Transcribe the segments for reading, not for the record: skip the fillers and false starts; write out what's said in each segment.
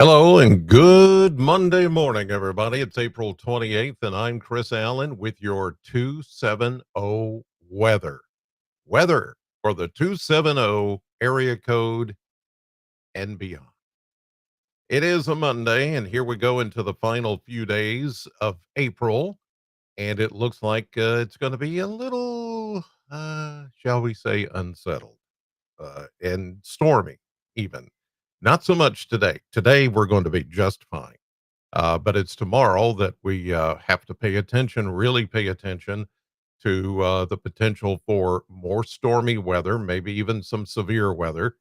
Hello and good Monday morning, everybody. It's April 28th, and I'm Chris Allen with your 270 weather. Weather for the 270 area code and beyond. It is a Monday, and here we go into the final few days of April, and it looks like it's going to be a little, shall we say, unsettled and stormy, even. Not so much today. Today, we're going to be just fine. But it's tomorrow that we have to pay attention, really pay attention to the potential for more stormy weather, maybe even some severe weather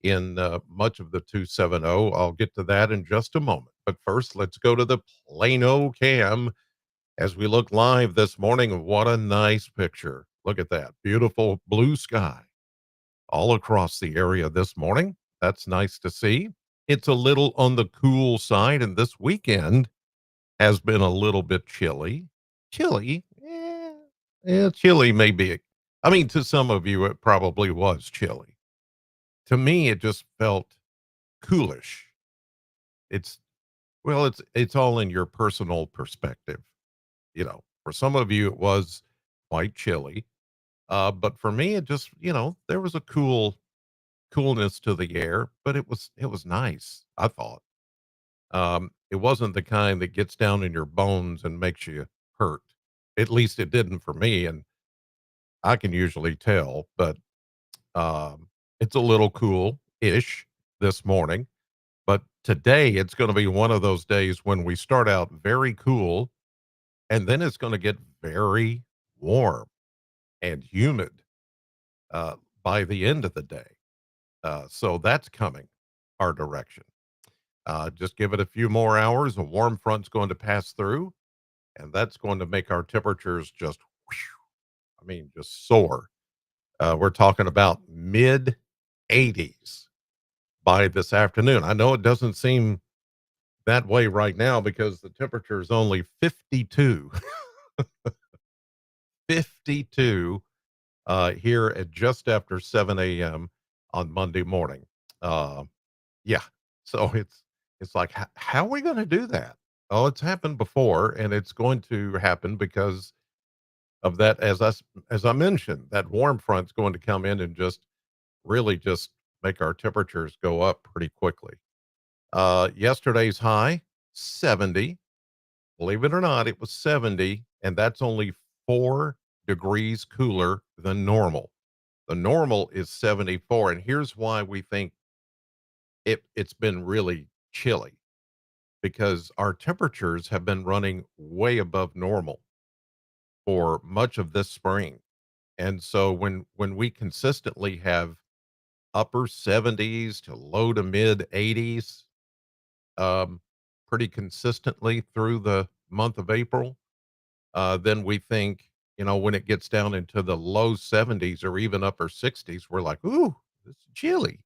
in much of the 270. I'll get to that in just a moment. But first, let's go to the Plano cam as we look live this morning. What a nice picture. Look at that. Beautiful blue sky all across the area this morning. That's nice to see. It's a little on the cool side, and this weekend has been a little bit chilly. Chilly? Yeah, chilly maybe. I mean, to some of you, it probably was chilly. To me, it just felt coolish. It's it's all in your personal perspective. For some of you, it was quite chilly. But for me, it just, there was a coolness to the air, but it was nice, I thought. It wasn't the kind that gets down in your bones and makes you hurt. At least it didn't for me, and I can usually tell, but it's a little cool-ish this morning. But today it's going to be one of those days when we start out very cool, and then it's going to get very warm and humid uh, by the end of the day. So that's coming our direction. Just give it a few more hours. A warm front's going to pass through, and that's going to make our temperatures just, I mean, just soar. We're talking about mid 80s by this afternoon. I know it doesn't seem that way right now because the temperature is only 52, 52 here at just after 7 a.m. on Monday morning. Uh, yeah, so it's like, how are we going to do that? Oh, it's happened before, and it's going to happen because of that. As I mentioned, that warm front's going to come in and just really just make our temperatures go up pretty quickly. Yesterday's high 70. Believe it or not, it was 70, and that's only 4 degrees cooler than normal. The normal is 74, and here's why we think it's been really chilly, because our temperatures have been running way above normal for much of this spring. And so when we consistently have upper 70s to low to mid 80s um, pretty consistently through the month of April, then we think, when it gets down into the low 70s or even upper 60s, we're like, ooh, it's chilly.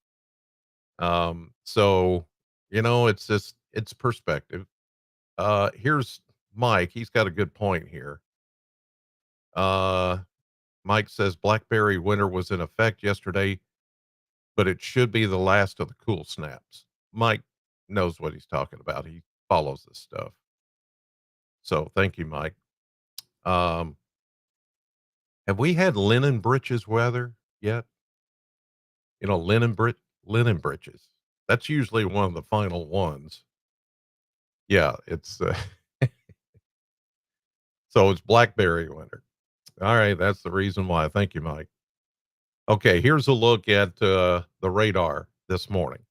So, it's just, it's perspective. Here's Mike. He's got a good point here. Uh, Mike says Blackberry winter was in effect yesterday, but it should be the last of the cool snaps. Mike knows what he's talking about. He follows this stuff. So thank you, Mike. Um, have we had linen breeches weather yet? Linen breeches. That's usually one of the final ones. Yeah, it's so it's Blackberry winter. All right, that's the reason why. Thank you, Mike. Okay, here's a look at the radar this morning.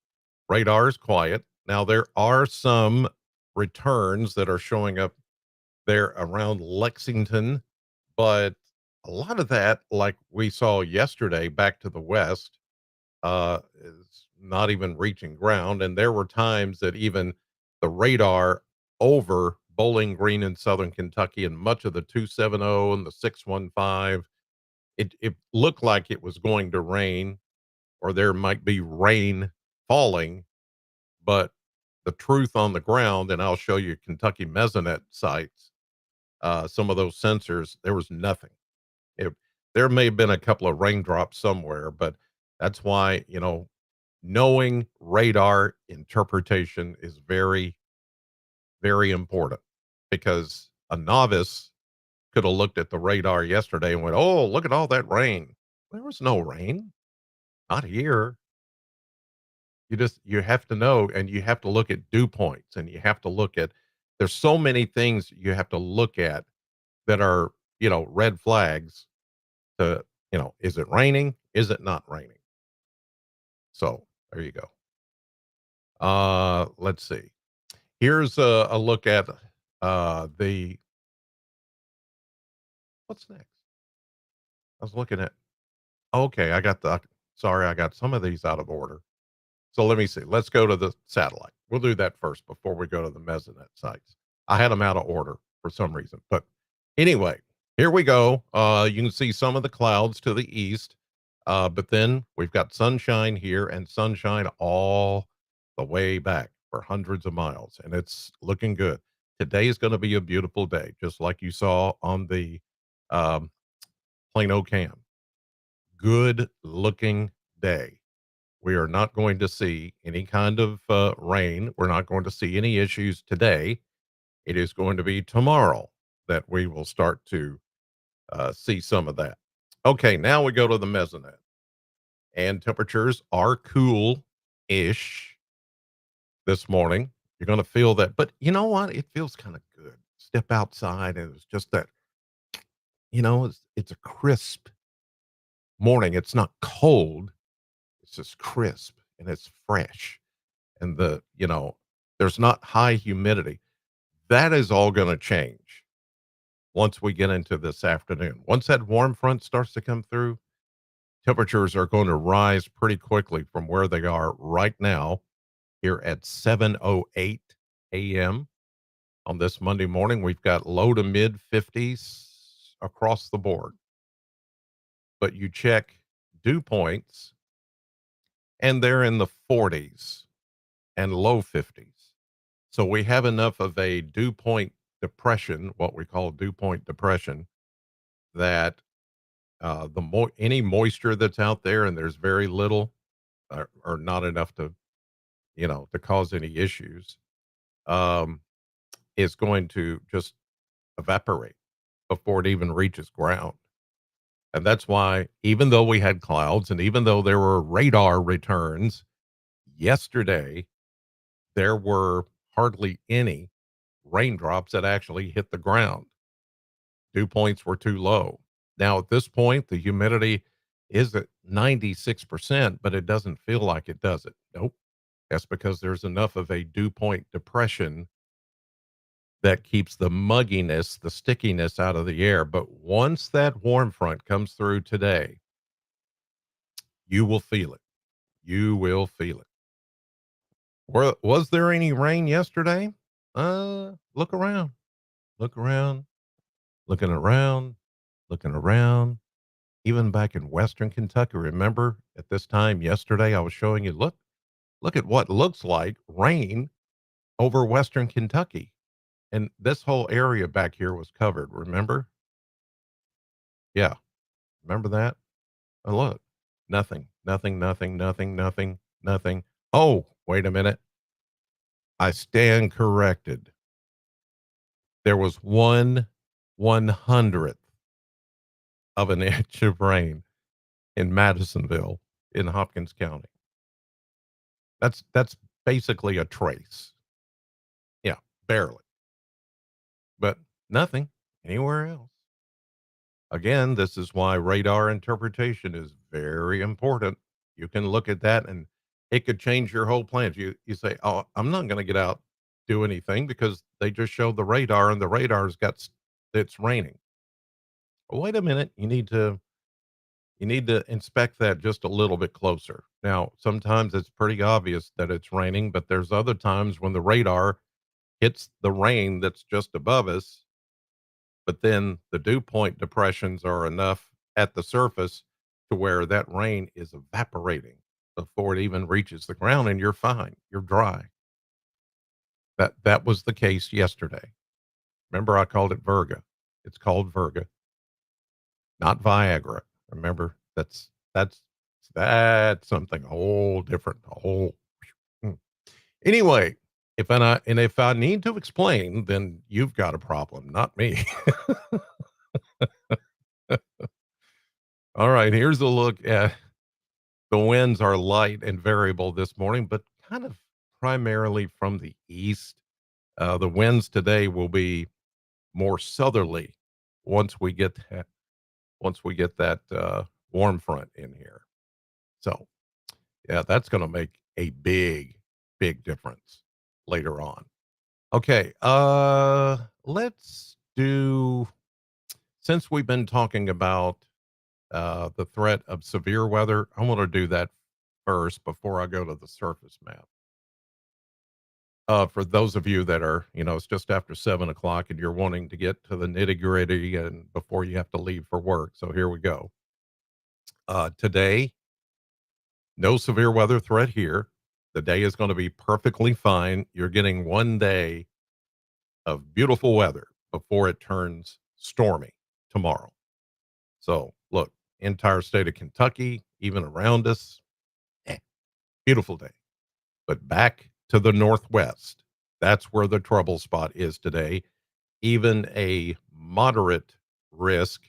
Radar is quiet. Now, there are some returns that are showing up there around Lexington, but a lot of that, like we saw yesterday back to the west, is not even reaching ground. And there were times that even the radar over Bowling Green in southern Kentucky and much of the 270 and the 615, it looked like it was going to rain or there might be rain falling, but the truth on the ground, and I'll show you Kentucky Mesonet sites, some of those sensors, there was nothing. It, there may have been a couple of raindrops somewhere, but that's why, knowing radar interpretation is very, very important because a novice could have looked at the radar yesterday and went, "Oh, look at all that rain." There was no rain, not here. You have to know, and you have to look at dew points, and you have to look at. There's so many things you have to look at that are red flags. To is it raining? Is it not raining? So there you go. Let's see. Here's a look at the what's next. I was looking at. Okay, I got the. Sorry, I got some of these out of order. So let me see. Let's go to the satellite. We'll do that first before we go to the mesonet sites. I had them out of order for some reason, but anyway, here we go. You can see some of the clouds to the east, but then we've got sunshine here and sunshine all the way back for hundreds of miles, and it's looking good. Today is going to be a beautiful day, just like you saw on the um, Plano cam. Good looking day. We are not going to see any kind of rain. We're not going to see any issues today. It is going to be tomorrow that we will start to see some of that. Okay, now we go to the mesonet, and temperatures are cool ish this morning. You're going to feel that, but you know what? It feels kind of good. Step outside, and it's just that, it's a crisp morning. It's not cold, it's just crisp and it's fresh. And there's not high humidity. That is all going to change once we get into this afternoon. Once that warm front starts to come through, temperatures are going to rise pretty quickly from where they are right now here at 7:08 a.m. on this Monday morning. We've got low to mid 50s across the board. But you check dew points and they're in the 40s and low 50s. So we have enough of a dew point depression, what we call dew point depression, that any moisture that's out there, and there's very little, or not enough to to cause any issues, um, is going to just evaporate before it even reaches ground. And that's why, even though we had clouds and even though there were radar returns yesterday, there were hardly any raindrops that actually hit the ground. Dew points were too low. Now, at this point, the humidity is at 96%, but it doesn't feel like it, does it? Nope. That's because there's enough of a dew point depression that keeps the mugginess, the stickiness out of the air. But once that warm front comes through today, you will feel it. You will feel it. Was there any rain yesterday? Look around. Look around. Looking around. Looking around. Even back in Western Kentucky, remember at this time yesterday, I was showing you, look at what looks like rain over Western Kentucky. And this whole area back here was covered. Remember? Yeah. Remember that? Oh, look, nothing, nothing, nothing, nothing, nothing, nothing. Oh, wait a minute. I stand corrected. There was 1/100th of an inch of rain in Madisonville in Hopkins County. That's basically a trace. Yeah, barely, but nothing anywhere else. Again, this is why radar interpretation is very important. You can look at that and it could change your whole plans. You say, "Oh, I'm not going to get out do anything because they just showed the radar and the radar's it's raining." Well, wait a minute. You need to inspect that just a little bit closer. Now, sometimes it's pretty obvious that it's raining, but there's other times when the radar hits the rain that's just above us, but then the dew point depressions are enough at the surface to where that rain is evaporating before it even reaches the ground, and you're fine. You're dry. That was the case yesterday. Remember, I called it Virga. It's called Virga, not Viagra. Remember, that's That's something whole different, a whole mm. Anyway, if I need to explain, then you've got a problem, not me. All right, here's a look at the winds are light and variable this morning, but kind of primarily from the east. The winds today will be more southerly once we get that warm front in here. So, yeah, that's going to make a big difference later on. Okay, let's do since we've been talking about the threat of severe weather, I want to do that first before I go to the surface map. For those of you that are, it's just after 7 o'clock and you're wanting to get to the nitty gritty and before you have to leave for work. So here we go. Today, no severe weather threat here. The day is going to be perfectly fine. You're getting one day of beautiful weather before it turns stormy tomorrow. So look, entire state of Kentucky, even around us, eh, beautiful day. But back to the northwest, that's where the trouble spot is today. Even a moderate risk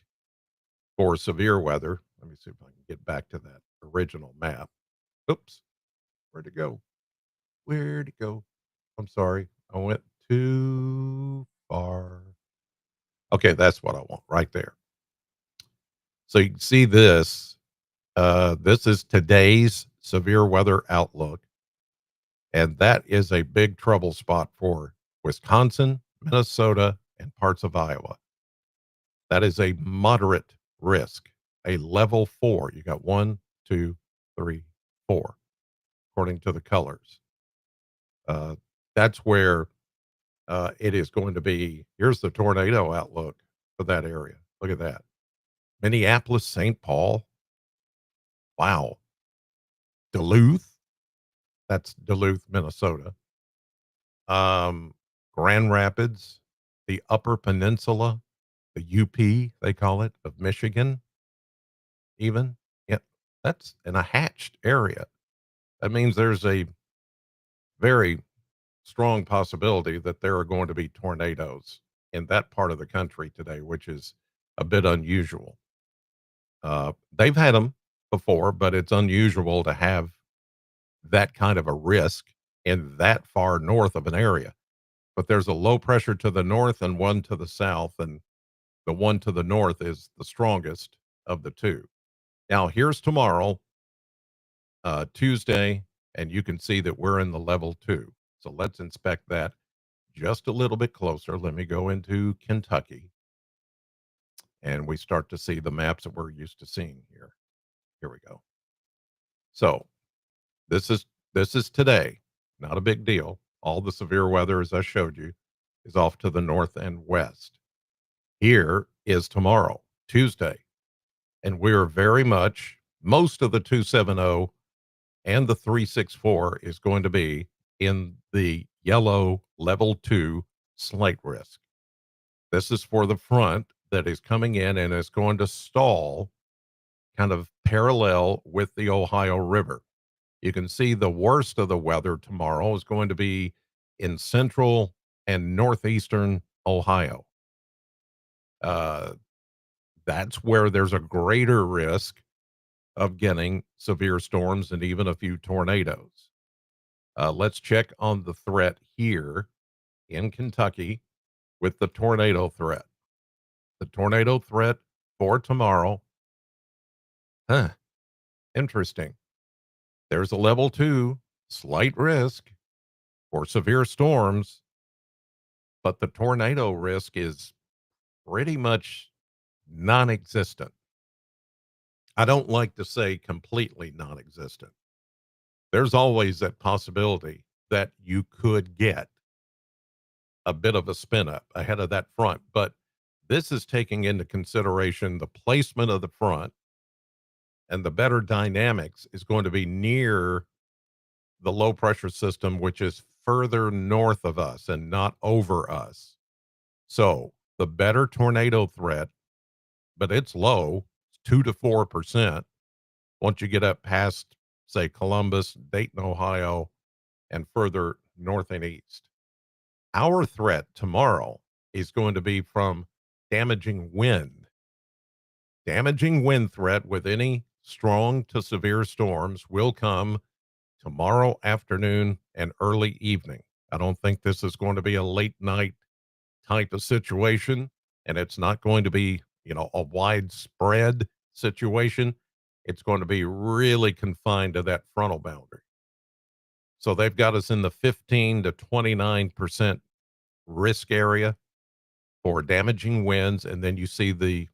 for severe weather. Let me see if I can get back to that original map. Oops, where'd it go? Where'd it go? I'm sorry. I went too far. Okay, that's what I want right there. So you can see this. This is today's severe weather outlook. And that is a big trouble spot for Wisconsin, Minnesota, and parts of Iowa. That is a moderate risk, a level 4. You got 1, 2, 3, 4, according to the colors. Uh, that's where it is going to be. Here's the tornado outlook for that area. Look at that. Minneapolis, St. Paul. Wow. Duluth. That's Duluth, Minnesota. Um, Grand Rapids, the Upper Peninsula, the UP, they call it, of Michigan, even. Yeah, that's in a hatched area. That means there's a very strong possibility that there are going to be tornadoes in that part of the country today, which is a bit unusual. They've had them before, but it's unusual to have that kind of a risk in that far north of an area. But there's a low pressure to the north and one to the south, and the one to the north is the strongest of the two. Now, here's tomorrow, Tuesday, and you can see that we're in the level 2. So let's inspect that just a little bit closer. Let me go into Kentucky, and we start to see the maps that we're used to seeing here. Here we go. So this is today, not a big deal. All the severe weather, as I showed you, is off to the north and west. Here is tomorrow, Tuesday, and we're very much most of the 270 and the 364 is going to be in the yellow level 2 slight risk. This is for the front that is coming in and is going to stall kind of parallel with the Ohio River. You can see the worst of the weather tomorrow is going to be in central and northeastern Ohio. Uh, that's where there's a greater risk of getting severe storms and even a few tornadoes. Let's check on the threat here in Kentucky with the tornado threat. The tornado threat for tomorrow. Huh, interesting. There's a level 2 slight risk for severe storms, but the tornado risk is pretty much non existent. I don't like to say completely non existent. There's always that possibility that you could get a bit of a spin up ahead of that front. But this is taking into consideration the placement of the front, and the better dynamics is going to be near the low pressure system, which is further north of us and not over us. So the better tornado threat, but it's low, it's 2 to 4%. Once you get up past, say, Columbus, Dayton, Ohio, and further north and east. Our threat tomorrow is going to be from damaging wind. Damaging wind threat with any strong to severe storms will come tomorrow afternoon and early evening. I don't think this is going to be a late night type of situation, and it's not going to be, a widespread situation. It's going to be really confined to that frontal boundary. So they've got us in the 15 to 29% risk area for damaging winds. And then you see the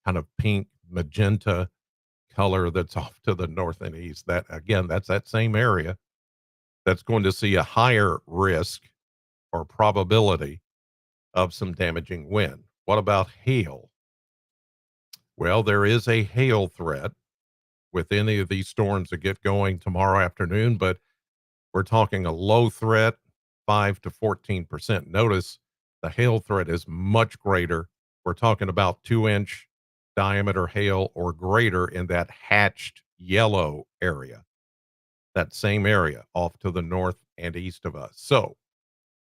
kind of pink magenta color that's off to the north and east. That, again, that's that same area that's going to see a higher risk or probability of some damaging wind. What about hail? Well, there is a hail threat with any of these storms that get going tomorrow afternoon, but we're talking a low threat, 5 to 14%. Notice the hail threat is much greater. We're talking about 2-inch diameter hail or greater in that hatched yellow area, that same area off to the north and east of us. So,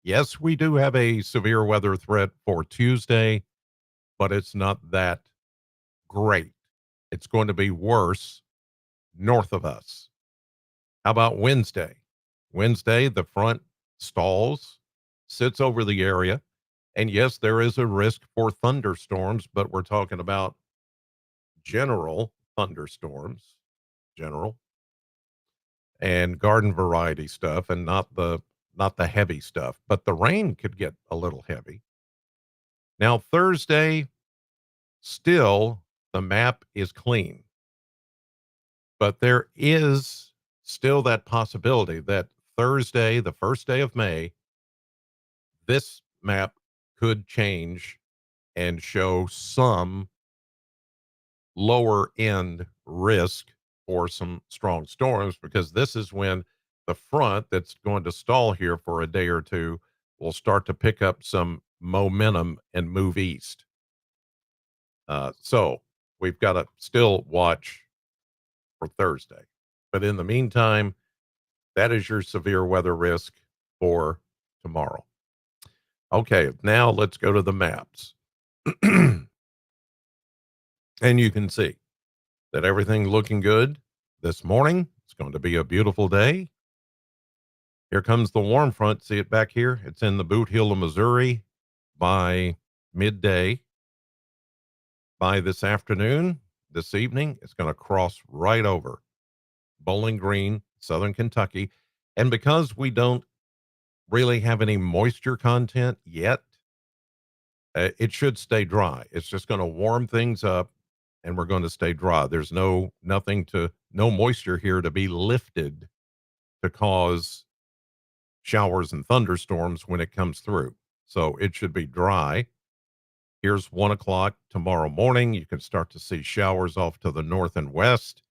yes, we do have a severe weather threat for Tuesday, but it's not that great. It's going to be worse north of us. How about Wednesday? Wednesday, the front stalls, sits over the area. And yes, there is a risk for thunderstorms, but we're talking about general thunderstorms, general and garden variety stuff, and not the heavy stuff. But the rain could get a little heavy. Now, Thursday, still the map is clean, but there is still that possibility that Thursday, the first day of May, this map could change and show some lower end risk for some strong storms, because this is when the front that's going to stall here for a day or two will start to pick up some momentum and move east. So we've got to still watch for Thursday. But in the meantime, that is your severe weather risk for tomorrow. Okay, now let's go to the maps. And you can see that everything looking good this morning. It's going to be a beautiful day. Here comes the warm front. See it back here? It's in the Boot Heel of Missouri by midday. By this afternoon, this evening, it's going to cross right over Bowling Green, Southern Kentucky. And because we don't really have any moisture content yet, it should stay dry. It's just going to warm things up and we're going to stay dry. There's no moisture here to be lifted to cause showers and thunderstorms when it comes through. So it should be dry. Here's 1 o'clock tomorrow morning. You can start to see showers off to the north and west.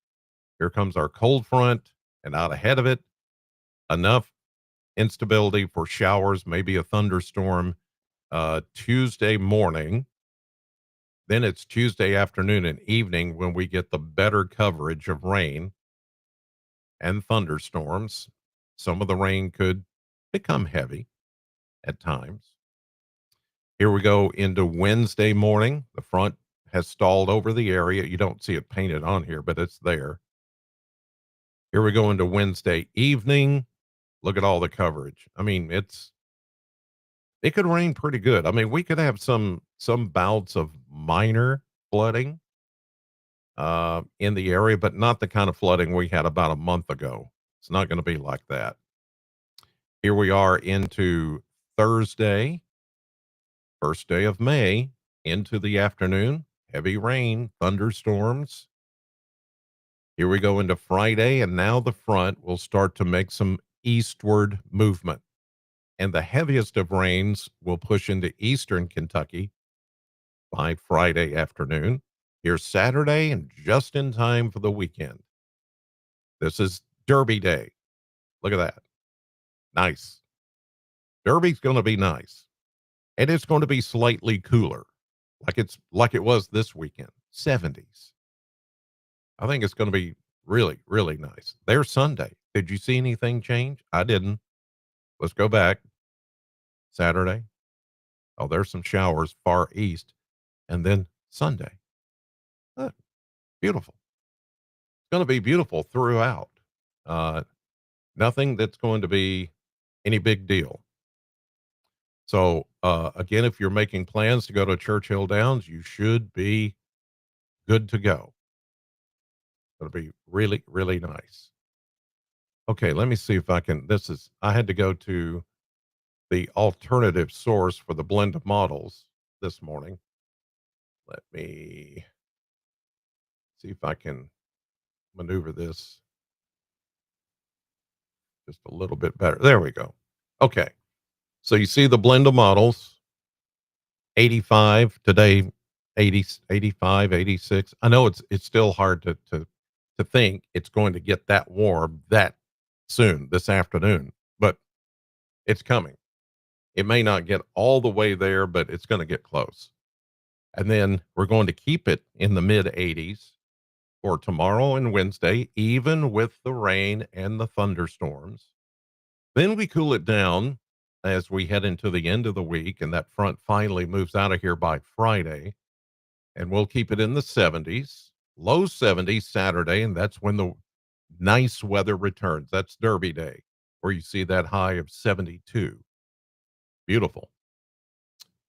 Here comes our cold front, and out ahead of it, enough instability for showers, maybe a thunderstorm Tuesday morning. Then it's Tuesday afternoon and evening when we get the better coverage of rain and thunderstorms. Some of the rain could become heavy at times. Here we go into Wednesday morning. The front has stalled over the area. You don't see it painted on here, but it's there. Here we go into Wednesday evening. Look at all the coverage. I mean, it could rain pretty good. I mean, we could have some bouts of minor flooding in the area, but not the kind of flooding we had about a month ago. It's not going to be like that. Here we are into Thursday, first day of May, into the afternoon. Heavy rain, thunderstorms. Here we go into Friday, and now the front will start to make some eastward movement. And the heaviest of rains will push into eastern Kentucky by Friday afternoon. Here's Saturday, and just in time for the weekend. This is Derby Day. Look at that. Nice. Derby's going to be nice. And it's going to be slightly cooler, like it was this weekend, 70s. I think it's going to be Really, really nice. There's Sunday. Did you see anything change? I didn't. Let's go back. Saturday. Oh, there's some showers far east. And then Sunday. Uh, Beautiful. It's going to be beautiful throughout. Uh, Nothing that's going to be any big deal. So, again, if you're making plans to go to Churchill Downs, you should be good to go. It'll be really, really nice. Okay, let me see if I can. I had to go to the alternative source for the blend of models this morning. Let me see if I can maneuver this just a little bit better. There we go. Okay. So you see the blend of models 85 today, 80, 85, 86. I know it's still hard to think it's going to get that warm that soon this afternoon, but it's coming. It may not get all the way there, but it's going to get close. And then we're going to keep it in the mid 80s for tomorrow and Wednesday, even with the rain and the thunderstorms. Then we cool it down as we head into the end of the week, and that front finally moves out of here by Friday. And we'll keep it in the 70s, low 70s Saturday, and that's when the nice weather returns. That's Derby Day, where you see that high of 72. Beautiful.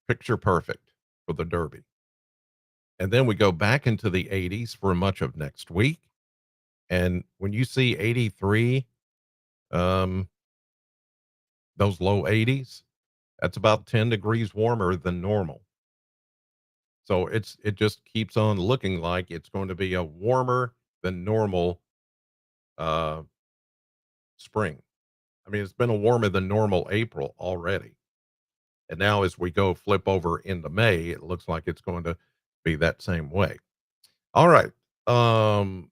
Picture perfect for the Derby. And then we go back into the 80s for much of next week. And when you see 83, um, those low 80s, that's about 10 degrees warmer than normal. So it just keeps on looking like it's going to be a warmer than normal uh, spring. I mean, it's been a warmer than normal April already. And now as we go flip over into May, it looks like it's going to be that same way. All right. Um,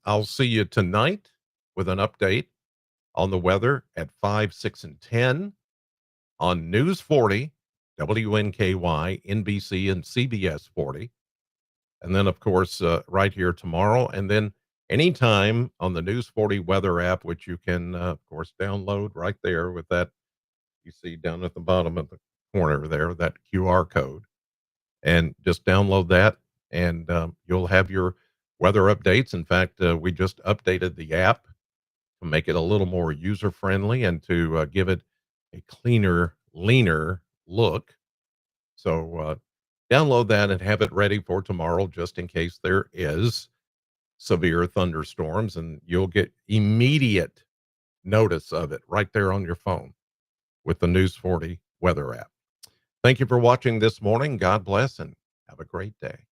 I'll see you tonight with an update on the weather at 5, 6, and 10 on News 40, WNKY, NBC, and CBS 40. And then, of course, right here tomorrow. And then anytime on the News 40 weather app, which you can, of course, download right there with that you see down at the bottom of the corner there, that QR code. And just download that, and you'll have your weather updates. In fact, we just updated the app to make it a little more user friendly and to give it a cleaner, leaner look. So download that and have it ready for tomorrow, just in case there is severe thunderstorms, and you'll get immediate notice of it right there on your phone with the News 40 weather app. Thank you for watching this morning. God bless and have a great day.